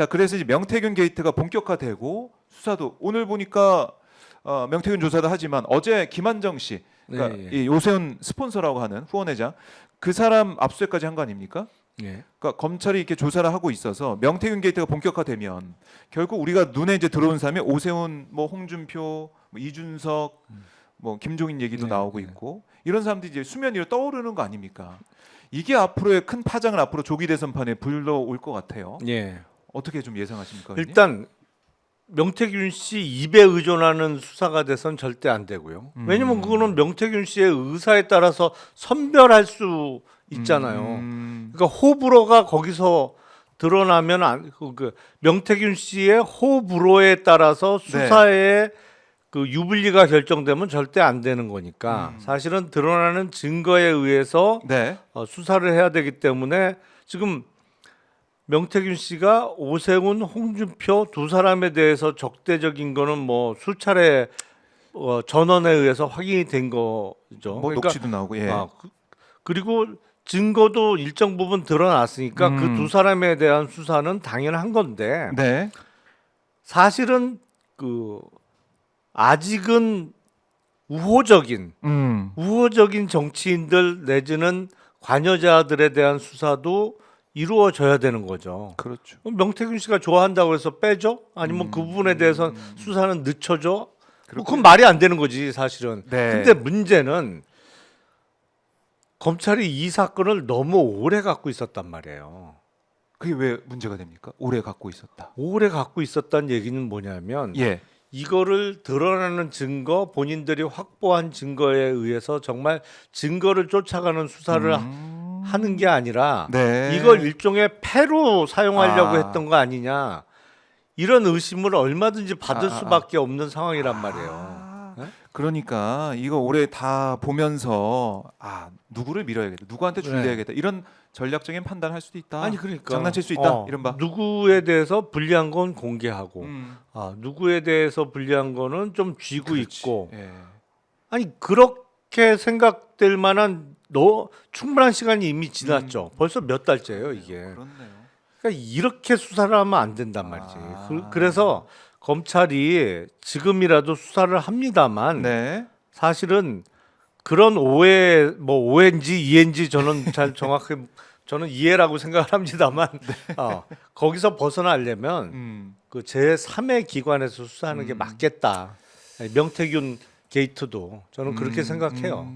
자, 그래서 이제 명태균 게이트가 본격화되고 수사도 오늘 보니까 명태균 조사도 하지만 어제 김한정 씨, 그러니까 예, 예. 이 오세훈 스폰서라고 하는 후원회장 그 사람 압수수색까지 한 거 아닙니까? 예. 그러니까 검찰이 이렇게 조사를 하고 있어서 명태균 게이트가 본격화되면 결국 우리가 눈에 이제 들어온 사람이 오세훈, 뭐 홍준표, 뭐 이준석, 뭐 김종인 얘기도 네, 나오고 네. 있고 이런 사람들이 이제 수면 위로 떠오르는 거 아닙니까? 이게 앞으로의 큰 파장을 앞으로 조기 대선판에 불러올 것 같아요. 예. 어떻게 좀 예상하십니까? 의원님? 일단 명태균 씨 입에 의존하는 수사가 돼선 절대 안 되고요. 왜냐면 그거는 명태균 씨의 의사에 따라서 선별할 수 있잖아요. 그러니까 호불호가 거기서 드러나면 그 명태균 씨의 호불호에 따라서 수사에 그 유불리가 결정되면 절대 안 되는 거니까 사실은 드러나는 증거에 의해서 네. 수사를 해야 되기 때문에 지금 명태균 씨가 오세훈, 홍준표 두 사람에 대해서 적대적인 거는 뭐 수차례 전원에 의해서 확인이 된 거죠. 뭐 녹취도 나오고 예. 그리고 증거도 일정 부분 드러났으니까 그 두 사람에 대한 수사는 당연한 건데 네. 사실은 그 아직은 우호적인 정치인들 내지는 관여자들에 대한 수사도 이루어져야 되는 거죠. 그렇죠. 명태균 씨가 좋아한다고 해서 빼죠? 아니면 그 부분에 대해서 수사는 늦춰져? 그렇군요. 그건 말이 안 되는 거지 사실은. 네. 근데 문제는 검찰이 이 사건을 너무 오래 갖고 있었단 말이에요. 그게 왜 문제가 됩니까? 오래 갖고 있었다. 오래 갖고 있었다는 얘기는 뭐냐면 예. 이거를 드러나는 증거, 본인들이 확보한 증거에 의해서 정말 증거를 쫓아가는 수사를 하는 게 아니라 네. 이걸 일종의 패로 사용하려고 했던 거 아니냐 이런 의심을 얼마든지 받을 수밖에 없는 상황이란 말이에요. 네? 그러니까 이거 올해 다 보면서 누구를 밀어야겠다, 누구한테 줄여야겠다 이런 전략적인 판단을 할 수도 있다. 아니 그러니까 장난칠 수 있다 이런 바. 누구에 대해서 불리한 건 공개하고 누구에 대해서 불리한 거는 좀 쥐고 그렇지. 있고 예. 아니 그렇게 생각될 만한 충분한 시간이 이미 지났죠. 벌써 몇 달째예요 이게. 그렇네요. 그러니까 이렇게 수사를 하면 안 된단 말이지. 그래서 검찰이 지금이라도 수사를 합니다만 네. 사실은 그런 오해 뭐 오해인지 이해인지 저는 잘 정확히 저는 이해라고 생각을 합니다만 거기서 벗어나려면 그 제3의 기관에서 수사하는 게 맞겠다. 명태균 게이트도 저는 그렇게 생각해요.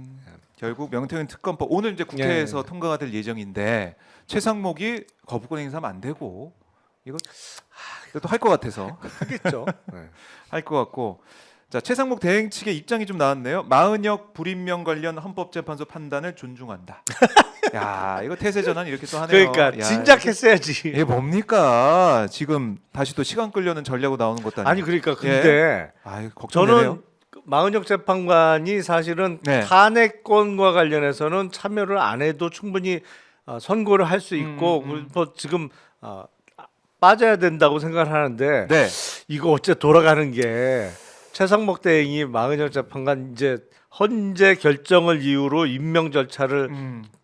결국 명태균 특검법 오늘 이제 국회에서 예. 통과가 될 예정인데 최상목이 거부권 행사하면 안 되고 이거 또 할 것 같아서 하겠죠. 네. 할 것 같고. 자, 최상목 대행 측의 입장이 좀 나왔네요. 마은혁 불임명 관련 헌법재판소 판단을 존중한다. 야, 이거 태세 전환 이렇게 또 하네요. 그러니까 야, 진작했어야지. 이게 뭡니까? 지금 다시 또 시간 끌려는 전략으로 나오는 것도 아니고. 아니 그러니까 근데 걱정되네요. 저는 마은혁 재판관이 사실은 네. 탄핵권과 관련해서는 참여를 안 해도 충분히 선고를 할 수 있고 뭐 지금 빠져야 된다고 생각을 하는데 네. 이거 어째 돌아가는 게 최상목 대행이 마은혁 재판관 이제 헌재 결정을 이유로 임명 절차를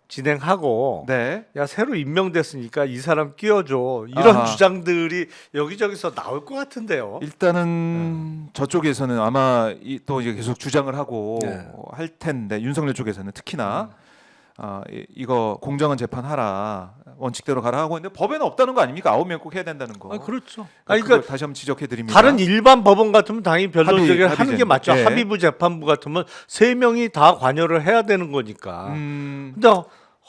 진행하고 네. 야 새로 임명됐으니까 이 사람 끼워줘 이런 주장들이 여기저기서 나올 것 같은데요. 일단은 저쪽에서는 아마 또 이제 계속 주장을 하고 네. 할 텐데 윤석열 쪽에서는 특히나 이거 공정한 재판하라 원칙대로 가라 하고 있는데 법에는 없다는 거 아닙니까? 9명 꼭 해야 된다는 거. 그렇죠. 그러니까 다시 한번 지적해 드립니다. 다른 일반 법원 같으면 당연히 변론적으로 하는 합의제. 게 맞죠. 예. 합의부 재판부 같으면 3명이 다 관여를 해야 되는 거니까. 근데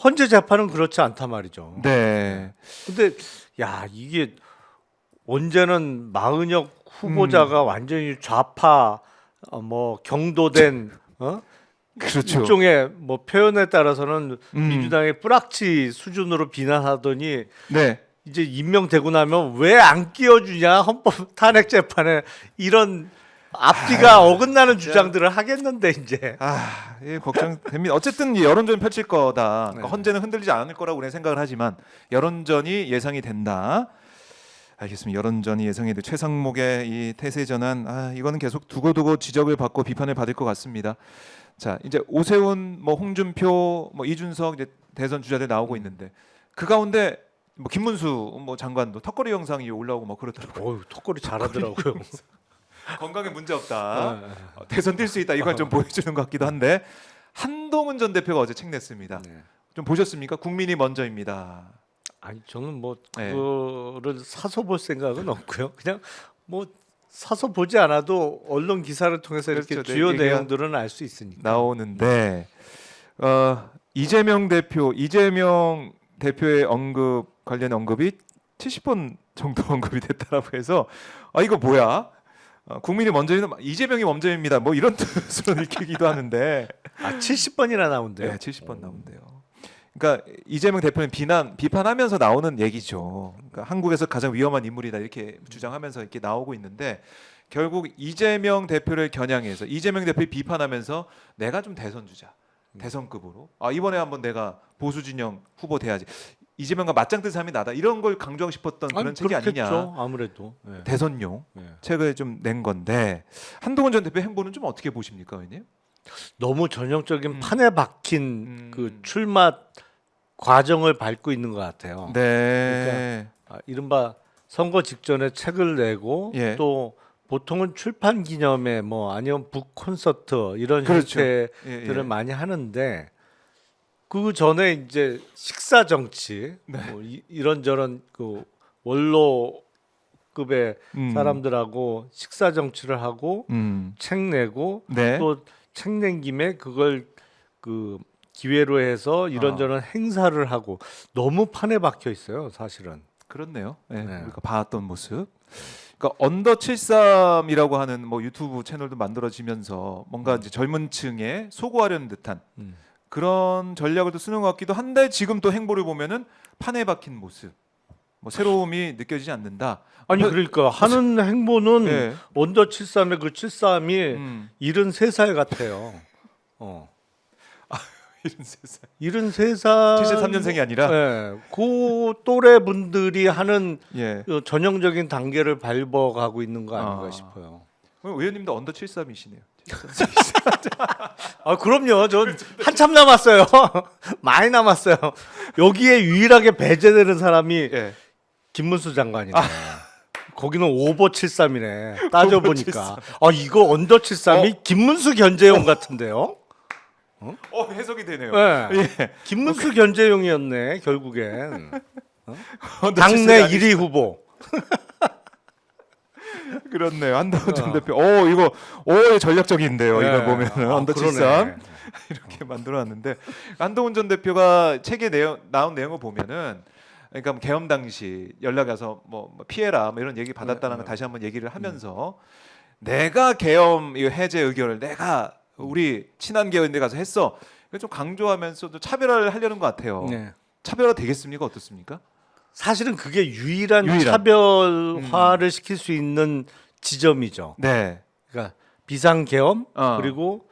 헌재 재판은 그렇지 않단 말이죠. 네. 근데 야 이게 언제는 마은혁 후보자가 완전히 좌파 뭐 경도된 그렇죠. 일종의 뭐 표현에 따라서는 민주당의 뿌락치 수준으로 비난하더니 네. 이제 임명되고 나면 왜 안 끼워주냐 헌법 탄핵 재판에 이런 앞뒤가 어긋나는 주장들을 하겠는데 이제 예, 걱정됩니다. 어쨌든 여론전 펼칠 거다. 그러니까 네. 헌재는 흔들리지 않을 거라고 우리는 생각을 하지만 여론전이 예상이 된다. 알겠습니다. 여론전이 예상이 돼. 최상목의 이 태세 전환 이거는 계속 두고두고 지적을 받고 비판을 받을 것 같습니다. 자, 이제 오세훈, 뭐 홍준표, 뭐 이준석 이제 대선 주자들 나오고 있는데 그 가운데 뭐 김문수 뭐 장관도 턱걸이 영상이 올라오고 뭐 그러더라고요. 어우, 턱걸이 잘하더라고요. 건강에 문제 없다. 네. 대선 뛸 수 있다. 이걸 좀 보여주는 것 같기도 한데 한동훈 전 대표가 어제 책 냈습니다. 네. 좀 보셨습니까? 국민이 먼저입니다. 아니 저는 뭐 네. 그거를 사서 볼 생각은 없고요. 그냥 뭐 사서 보지 않아도 언론 기사를 통해서 이렇게 그렇죠. 주요 얘기가 내용들은 알 수 있으니까. 나오는데 이재명 대표의 언급 관련 언급이 70번 정도 언급이 됐다라고 해서 이거 뭐야? 국민이 먼저는 이재명이 먼저입니다. 뭐 이런 뜻으로 읽히기도 하는데 70번이나 나온대요. 네, 70번 나온대요. 그러니까 이재명 대표는 비판하면서 나오는 얘기죠. 그러니까 한국에서 가장 위험한 인물이다 이렇게 주장하면서 이렇게 나오고 있는데 결국 이재명 대표를 겨냥해서 이재명 대표를 비판하면서 내가 좀 대선 주자. 대선급으로. 이번에 한번 내가 보수 진영 후보 돼야지. 이재명과 맞짱 뜬 사람이 나다. 이런 걸 강조하고 싶었던 그런 책이 그렇겠죠, 아니냐. 아무래도. 네. 대선용 네. 책을 좀 낸 건데 한동훈 전 대표 행보는 좀 어떻게 보십니까, 의원님? 너무 전형적인 판에 박힌 음. 그 출마 과정을 밟고 있는 것 같아요. 네. 이른바 선거 직전에 책을 내고 예. 또 보통은 출판 기념회 뭐 아니면 북 콘서트 이런 그렇죠. 형태들을 예. 많이 하는데 그 전에 이제 식사 정치 네. 뭐 이런저런 그 원로급의 사람들하고 식사 정치를 하고 책 내고 네. 또 책 낸 김에 그걸 그 기회로 해서 이런저런 행사를 하고 너무 판에 박혀 있어요, 사실은. 그렇네요. 네. 네. 우리가 봤던 모습. 그러니까 언더 73이라고 하는 뭐 유튜브 채널도 만들어지면서 뭔가 이제 젊은 층에 소구하려는 듯한 그런 전략을 또 쓰는 것 같기도 한데 지금 또 행보를 보면은 판에 박힌 모습. 뭐 새로움이 느껴지지 않는다. 아니 그러니까 하는 행보는 네. 언더 73의 그 73이 음. 73살 같아요. 이런 세상. 73살 73년생이 아니라 네, 그 또래 분들이 하는 예. 그 전형적인 단계를 밟아가고 있는 거 아닌가 아. 싶어요. 의원님도 언더 73이시네요. 그럼요. 전 한참 남았어요. 많이 남았어요. 여기에 유일하게 배제되는 사람이 예. 김문수 장관이네. 거기는 오버 73이네. 따져보니까. 이거 언더 73이 김문수 견제용 같은데요? 해석이 되네요. 네. 예. 김문수 견제용이었네, 결국엔. 언더 당내 73이 1위 후보. 그렇네요. 한동훈 전 대표. 이거 전략적인데요. 이걸 보면은 언더 73 이렇게 만들어놨는데 한동훈 전 대표가 책에 나온 내용을 보면은 그러니까 뭐 계엄 당시 연락 와서 뭐 피해라 뭐 이런 얘기 받았다는 거 다시 한번 얘기를 하면서 내가 계엄 이 해제 의결을 내가 우리 친한 계엄대 가서 했어. 이걸 좀 강조하면서도 차별화를 하려는 것 같아요. 네. 차별화 되겠습니까? 어떻습니까? 사실은 그게 유일한 유일한. 차별화를 시킬 수 있는 지점이죠. 네. 그러니까 비상계엄 그리고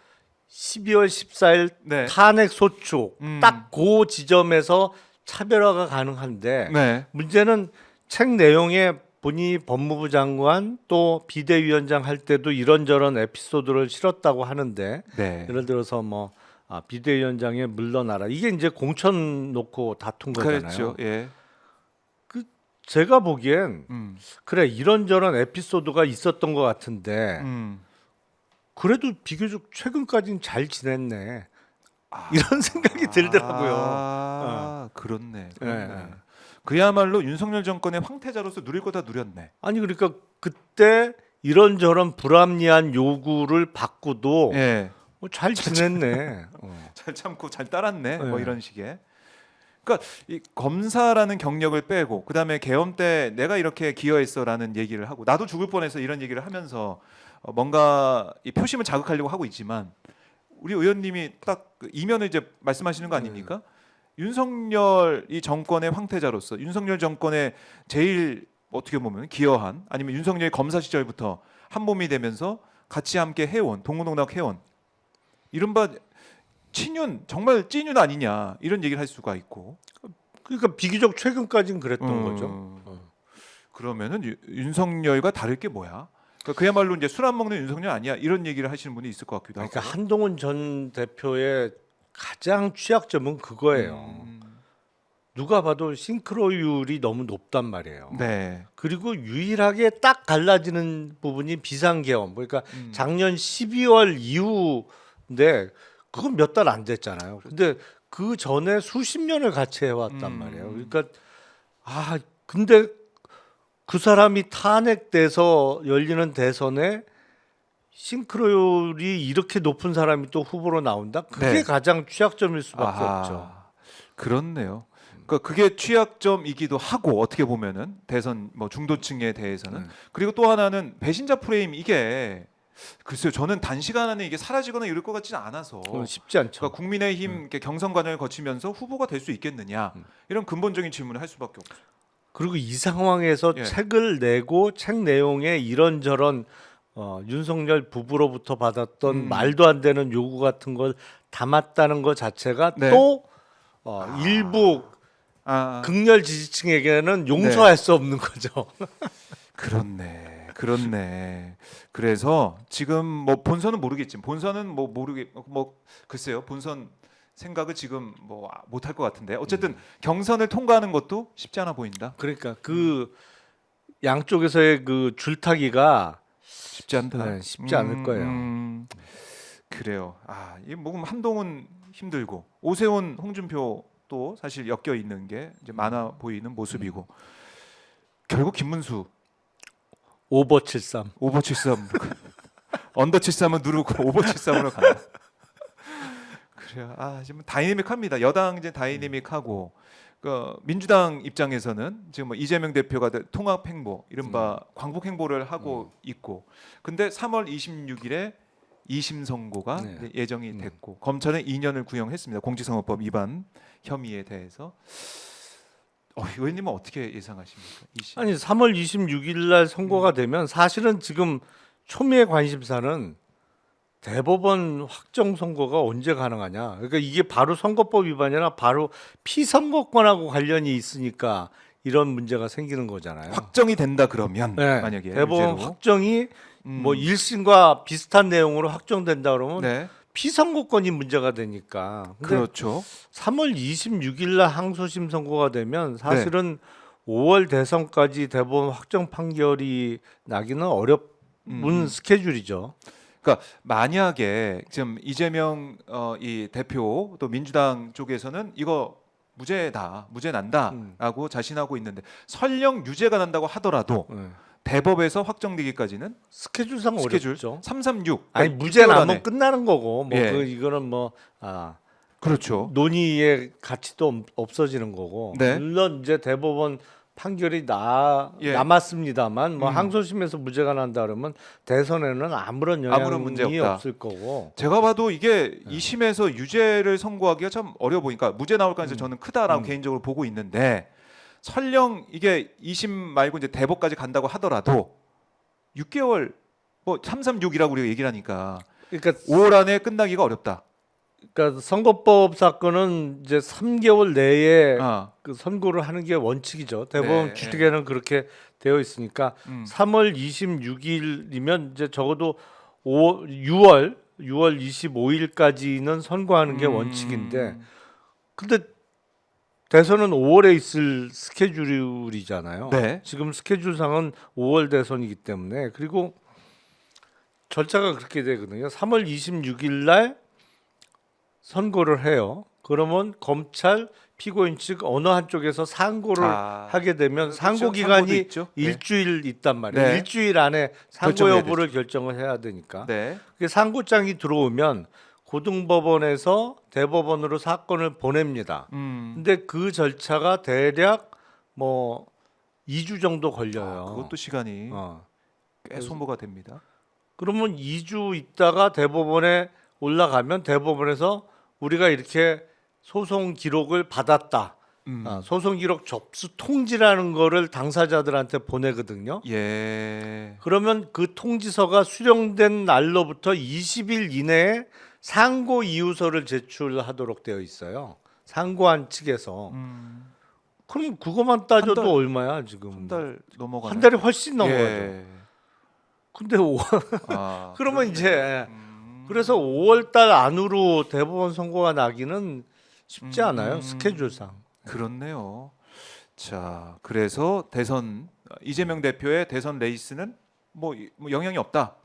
12월 14일 네. 탄핵 소추 음. 딱 그 지점에서 차별화가 가능한데 네. 문제는 책 내용에 본인이 법무부 장관 또 비대위원장 할 때도 이런저런 에피소드를 실었다고 하는데 네. 예를 들어서 뭐 비대위원장에 물러나라 이게 이제 공천 놓고 다툰 거잖아요. 그렇죠. 예. 제가 보기엔 음. 그래 이런저런 에피소드가 있었던 것 같은데 음. 그래도 비교적 최근까지는 잘 지냈네 이런 생각이 들더라고요. 그렇네. 네. 그야말로 윤석열 정권의 황태자로서 누릴 거 다 누렸네. 아니 그러니까 그때 이런저런 불합리한 요구를 받고도 예. 잘 지냈네. 잘 참고 잘 따랐네. 뭐 네. 이런 식의. 그러니까 이 검사라는 경력을 빼고 그다음에 계엄 때 내가 이렇게 기여했어라는 얘기를 하고 나도 죽을 뻔해서 이런 얘기를 하면서 뭔가 이 표심을 자극하려고 하고 있지만 우리 의원님이 딱그 이면을 이제 말씀하시는 거 아닙니까? 윤석열 이 정권의 황태자로서 윤석열 정권의 제일 어떻게 보면 기여한 아니면 윤석열 검사 시절부터 한 몸이 되면서 같이 함께 해온 동고동락 해온 이른바 친윤 정말 찐윤 아니냐 이런 얘기를 할 수가 있고 그러니까 비교적 최근까지는 그랬던 거죠. 그러면은 윤석열과 다를 게 뭐야? 그러니까 그야말로 이제 술 안 먹는 윤석열 아니야 이런 얘기를 하시는 분이 있을 것 같기도 하고. 그러니까 한동훈 전 대표의 가장 취약점은 그거예요. 누가 봐도 싱크로율이 너무 높단 말이에요. 네. 그리고 유일하게 딱 갈라지는 부분이 비상계엄. 그러니까 음. 작년 12월 이후인데 그건 몇 달 안 됐잖아요. 근데 그 전에 수십 년을 같이 해왔단 말이에요. 그러니까 근데 그 사람이 탄핵돼서 열리는 대선에 싱크로율이 이렇게 높은 사람이 또 후보로 나온다? 그게 네. 가장 취약점일 수밖에 없죠. 그렇네요. 그러니까 그게 취약점이기도 하고 어떻게 보면은 대선 뭐 중도층에 대해서는 그리고 또 하나는 배신자 프레임 이게 글쎄요 저는 단시간 안에 이게 사라지거나 이럴 것 같지는 않아서 그건 쉽지 않죠. 그러니까 국민의힘 이렇게 경선 과정을 거치면서 후보가 될 수 있겠느냐 이런 근본적인 질문을 할 수밖에 없어요. 그리고 이 상황에서 예. 책을 내고 책 내용에 이런저런 윤석열 부부로부터 받았던 말도 안 되는 요구 같은 걸 담았다는 것 자체가 네. 또 일부 아, 극렬 지지층에게는 용서할 수 없는 거죠. 그렇네. 그래서 지금 뭐 본선은 모르겠지만 본선은 뭐 글쎄요 본선 생각을 지금 뭐 못할 것 같은데 어쨌든 경선을 통과하는 것도 쉽지 않아 보인다. 그러니까 그 양쪽에서의 그 줄타기가 쉽지 않다. 네, 쉽지 않을 거예요. 그래요. 이뭐 한동훈 힘들고 오세훈, 홍준표도 사실 엮여 있는 게 이제 많아 보이는 모습이고 결국 김문수 오버 73. 오버 73 언더 73은 누르고 오버 73으로 간다. 그래요. 지금 다이내믹합니다. 여당 이제 다이내믹하고 그 민주당 입장에서는 지금 뭐 이재명 대표가 통합 행보, 이른바 광복 행보를 하고 있고, 근데 3월 26일에 2심 선고가 네. 예정이 됐고 검찰은 2년을 구형했습니다. 공직선거법 위반 혐의에 대해서. 의원님은 어떻게 예상하십니까? 2심. 아니 3월 26일 날 선고가 되면 사실은 지금 초미의 관심사는 대법원 확정 선고가 언제 가능하냐. 그러니까 이게 바로 선거법 위반이나 바로 피선거권하고 관련이 있으니까 이런 문제가 생기는 거잖아요. 확정이 된다 그러면 네. 만약에 대법원 유죄로. 확정이 뭐 1심과 비슷한 내용으로 확정된다 그러면 네. 피선거권이 문제가 되니까. 근데 그렇죠. 3월 26일 날 항소심 선고가 되면 사실은 5월 대선까지 대법원 확정 판결이 나기는 어려운 스케줄이죠. 그러니까 만약에 지금 이재명 이 대표 또 민주당 쪽에서는 이거 무죄 난다라고 자신하고 있는데 설령 유죄가 난다고 하더라도 대법에서 확정되기까지는 스케줄상 스케줄 어렵죠. 336 아니 그러니까 무죄 6개월 안에. 나면 끝나는 거고 뭐 예. 이거는 그렇죠. 논의의 가치도 없어지는 거고. 네. 물론 이제 대법원 판결이 예. 남았습니다만 뭐 항소심에서 무죄가 난다 그러면 대선에는 아무런 아무런 문제 영향이 없다. 없을 거고. 제가 봐도 이게 2심에서 유죄를 선고하기가 참 어려워 보니까 무죄 나올 가능성이 저는 크다라고 개인적으로 보고 있는데 설령 이게 2심 말고 이제 대법까지 간다고 하더라도 6개월 뭐 336이라고 우리가 얘기를 하니까 그러니까 5월 안에 끝나기가 어렵다. 그러니까 선거법 사건은 이제 3개월 내에 아, 그 선고를 하는 게 원칙이죠. 대법원 네. 규칙에는 그렇게 되어 있으니까 3월 26일이면 이제 적어도 6월 25일까지는 선고하는 게 원칙인데 근데 대선은 5월에 있을 스케줄이잖아요. 네. 지금 스케줄상은 5월 대선이기 때문에 그리고 절차가 그렇게 되거든요. 3월 26일 날 선고를 해요. 그러면 검찰 피고인 측 어느 한쪽에서 상고를 하게 되면 그렇죠. 상고 상고도 기간이 있죠. 네. 일주일 있단 말이에요. 네. 일주일 안에 상고 결정해야 여부를 결정을 해야 되니까. 네. 그게 상고장이 들어오면 고등법원에서 대법원으로 사건을 보냅니다. 근데 그 절차가 대략 뭐 2주 정도 걸려요. 그것도 시간이 어. 꽤 소모가 됩니다. 그러면 2주 있다가 대법원에 올라가면 대법원에서 우리가 이렇게 소송 기록을 받았다. 소송 기록 접수 통지라는 거를 당사자들한테 보내거든요. 예. 그러면 그 통지서가 수령된 날로부터 20일 이내에 상고 이유서를 제출하도록 되어 있어요. 상고한 측에서. 그럼 그것만 따져도 한 달, 얼마야 지금? 한 달 넘어가네. 한 달이 훨씬 넘어가죠. 예. 근데 그러면 그렇네. 이제 그래서 5월 달 안으로 대법원 선고가 나기는 쉽지 않아요. 스케줄상. 그렇네요. 자, 그래서 대선 이재명 대표의 대선 레이스는 뭐 영향이 없다.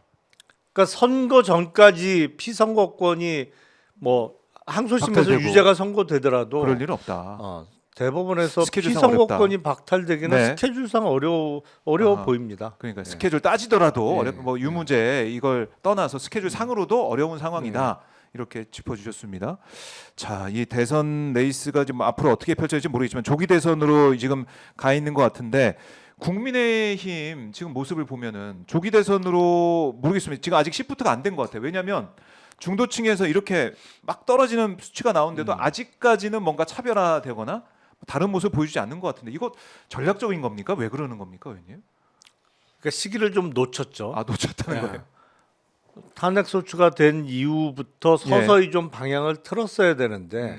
그러니까 선거 전까지 피선거권이 뭐 항소심에서 박탈되고. 유죄가 선고되더라도 그럴 일은 없다. 대법원에서 스케줄상 피선거권이 박탈되기는 네. 스케줄상 어려워 아하. 보입니다. 그러니까 네. 스케줄 따지더라도 네. 뭐 유무죄 이걸 떠나서 스케줄 상으로도 어려운 상황이다. 이렇게 짚어주셨습니다. 자, 이 대선 레이스가 지금 앞으로 어떻게 펼쳐질지 모르겠지만 조기 대선으로 지금 가 있는 것 같은데 국민의힘 지금 모습을 보면은 조기 대선으로 모르겠습니다. 지금 아직 시프트가 안 된 것 같아요. 왜냐하면 중도층에서 이렇게 막 떨어지는 수치가 나오는데도 아직까지는 뭔가 차별화되거나 다른 모습을 보여주지 않는 것 같은데 이거 전략적인 겁니까? 왜 그러는 겁니까, 의원님? 그러니까 시기를 좀 놓쳤죠. 아, 놓쳤다는 네. 거예요. 탄핵 소추가 된 이후부터 서서히 좀 방향을 틀었어야 되는데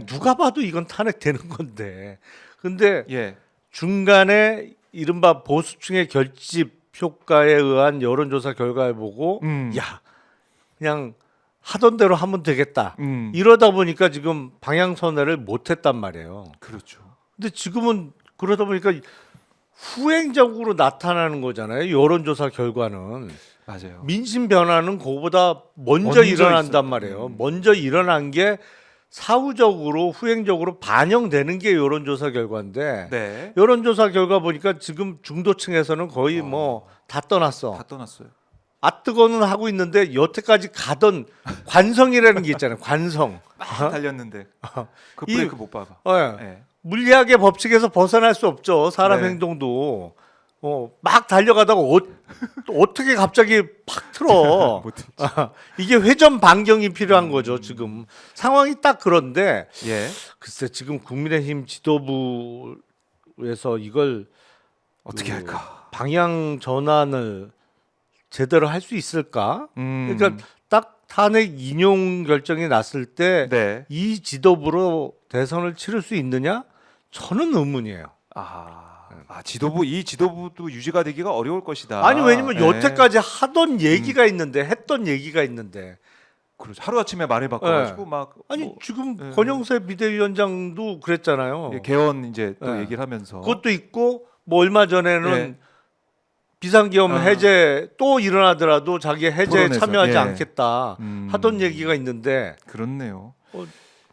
누가 봐도 이건 탄핵되는 건데 근데 예. 중간에 이른바 보수층의 결집 효과에 의한 여론조사 결과를 보고 야 그냥 하던 대로 하면 되겠다 이러다 보니까 지금 방향 선회를 못했단 말이에요. 그렇죠. 근데 지금은 그러다 보니까 후행적으로 나타나는 거잖아요. 여론조사 결과는. 맞아요. 민심 변화는 그거보다 먼저 먼저 일어난단 있었- 말이에요. 먼저 일어난 게 사후적으로 후행적으로 반영되는 게 여론조사 결과인데 네. 여론조사 결과 보니까 지금 중도층에서는 거의 뭐 다 떠났어. 다 떠났어요. 아뜨거는 하고 있는데 여태까지 가던 관성이라는 게 있잖아요. 관성. 막 달렸는데 그 이- 브레이크 못 밟아. 예. 네. 물리학의 법칙에서 벗어날 수 없죠. 사람 네. 행동도. 막 달려가다가 어떻게 갑자기 팍 틀어. 이게 회전 반경이 필요한 거죠. 지금 상황이 딱 그런데 예. 글쎄 지금 국민의힘 지도부에서 이걸 어떻게 할까? 방향 전환을 제대로 할 수 있을까? 그러니까 딱 탄핵 인용 결정이 났을 때 네. 이 지도부로 대선을 치를 수 있느냐? 저는 의문이에요. 지도부 이 지도부도 유지가 되기가 어려울 것이다. 아니 왜냐면 예. 여태까지 하던 얘기가 있는데 했던 얘기가 있는데 그렇죠. 하루 아침에 말을 바꿔가지고 막 아니 뭐, 지금 예. 권영세 비대위원장도 그랬잖아요. 예, 개헌 이제 또 예. 얘기를 하면서 그것도 있고 뭐 얼마 전에는 예. 비상계엄 아. 해제 또 일어나더라도 자기 해제에 토론에서, 참여하지 예. 않겠다 하던 얘기가 있는데 그렇네요. 어,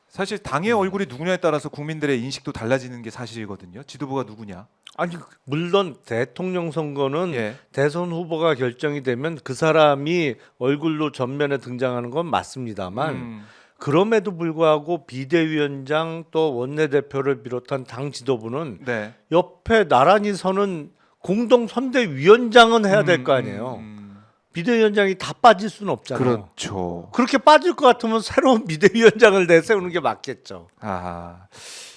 사실 당의 얼굴이 누구냐에 따라서 국민들의 인식도 달라지는 게 사실이거든요. 지도부가 누구냐. 아니 물론 대통령 선거는 예. 대선 후보가 결정이 되면 그 사람이 얼굴로 전면에 등장하는 건 맞습니다만 그럼에도 불구하고 비대위원장 또 원내대표를 비롯한 당 지도부는 네. 옆에 나란히 서는 공동 선대위원장은 해야 될 거 아니에요. 비대위원장이 다 빠질 수는 없잖아요. 그렇죠. 그렇게 빠질 것 같으면 새로운 비대위원장을 내세우는 게 맞겠죠.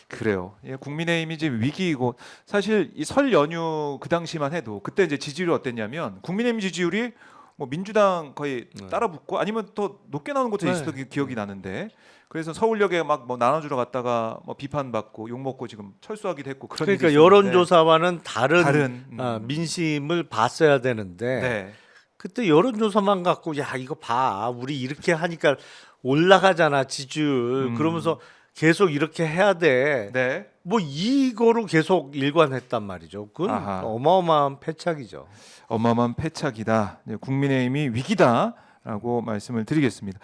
그래요. 예, 국민의힘이 지금 위기이고 사실 이 설 연휴 그 당시만 해도 그때 이제 지지율이 어땠냐면 국민의힘 지지율이 뭐 민주당 거의 따라붙고 아니면 더 높게 나오는 것도 네. 있었던 기억이 나는데 그래서 서울역에 막 뭐 나눠주러 갔다가 뭐 비판받고 욕 먹고 지금 철수하기도 했고 그런 그러니까 일이 있었는데 여론조사와는 다른 다른 민심을 봤어야 되는데 네. 그때 여론조사만 갖고 야 이거 봐 우리 이렇게 하니까 올라가잖아 지지율 그러면서 계속 이렇게 해야 돼. 네. 뭐 이거로 계속 일관했단 말이죠. 그건 아하. 어마어마한 패착이죠. 어마어마한 패착이다. 네, 국민의힘이 위기다라고 말씀을 드리겠습니다.